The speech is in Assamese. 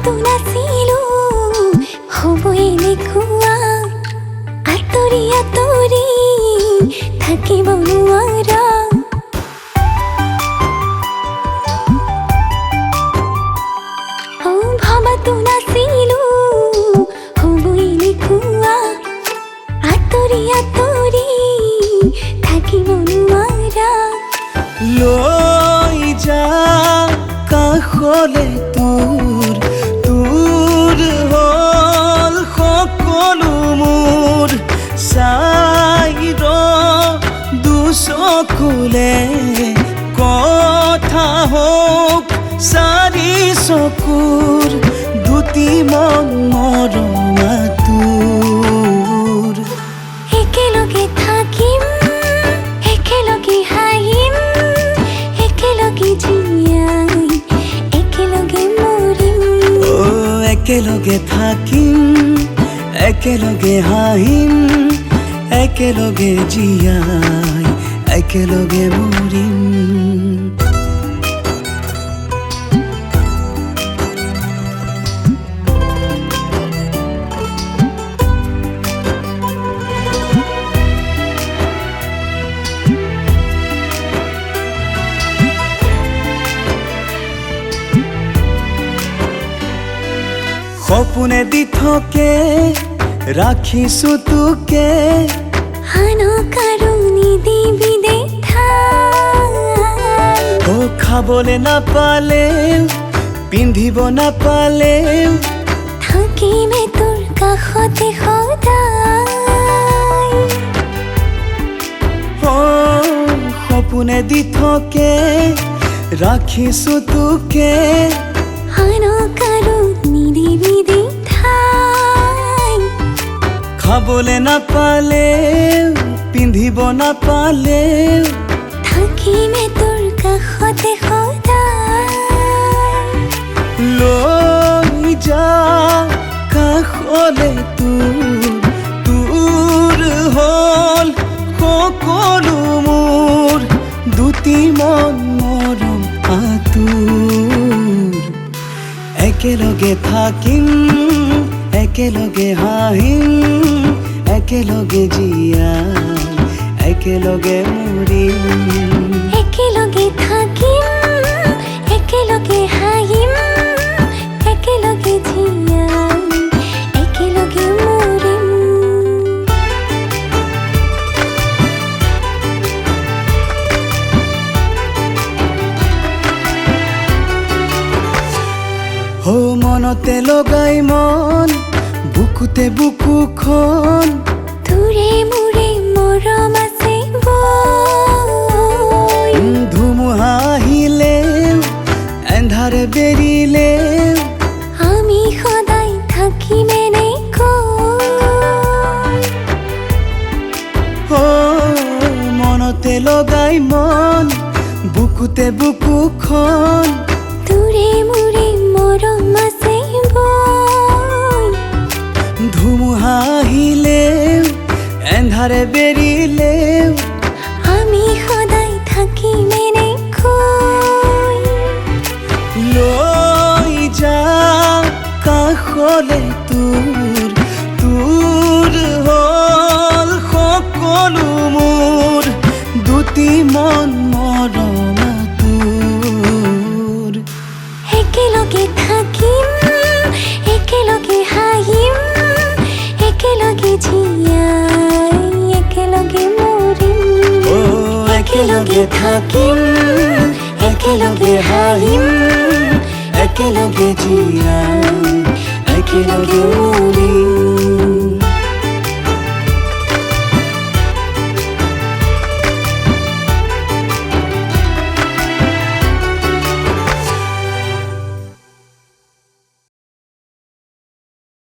ভাবাতো নাছিলো হ'ব এনেকুৱা আঁতৰি আঁতৰি থাকিব নোৱাৰা ভাবাতো নাছিলো হ'ব এনেকুৱা আঁতৰি আঁতৰি থাকিব নোৱাৰা লৈ যা কাষলে তোৰ হ'ল সকলো মোৰ চাই দুচকুলে কথা হওক চাৰি চকুৰ দুটি মন মৰমা তোৰ একেলগে থাকিম একেলগে হাঁহিম একেলগে জীয়াই একেলগে মৰিম একেলগে থাকিম একেলগে হাঁহিম একেলগে জীয়াই একেলগে মৰিম সপোনে দি থাকে ৰাখিছো তোকে আনক আৰু নিদিবি দেখা খাবলে নাপালেও পিন্ধিব নাপালেও থাকিমে তোৰ কাষতে সদায় সপোনে দি থাকে ৰাখিছো তোকে আনক আৰু নিদিবি দেখাই খাবলে নাপালেও পিন্ধিব নাপালেও থাকিমে তোৰ কাষতে সদায় লৈ যা কাষলে তোৰ হ'ল সকলো মোৰ দুটি মন মৰম তোৰ একেলগে থাকিম একেলগে হাঁহিম একেলগে জীয়াই একেলগে মৰিম একেলগে থাকিম একেলগে হাঁহিম একেলগে জীয়াই একেলগে মৰিম মনতে লগাই মন বুকুতে বুকুখন তোৰে মোৰে মৰম আছে বৈ ধুমুহা আহিলেও এন্ধাৰে বেৰিলেও আমি সদায় থাকিম এনেকৈ মনতে লগাই মন বুকুতে বুকুখন তোৰে মোৰে মৰম আছে বৈ ধুমুহা আহিলেও এন্ধাৰে বেৰিলেও আমি সদায় থাকিম এনেকৈ লৈ যা কাষলে তোৰ হ'ল সকলো মোৰ দুটি মন মৰমা তোৰ একেলগে থাকিম একেলগে হাঁহিম একেলগে জীয়াই একেলগে মৰিম একেলগে থাকিম একেলগে হাঁহিম একেলগে জীয়াই একেলগে মৰিম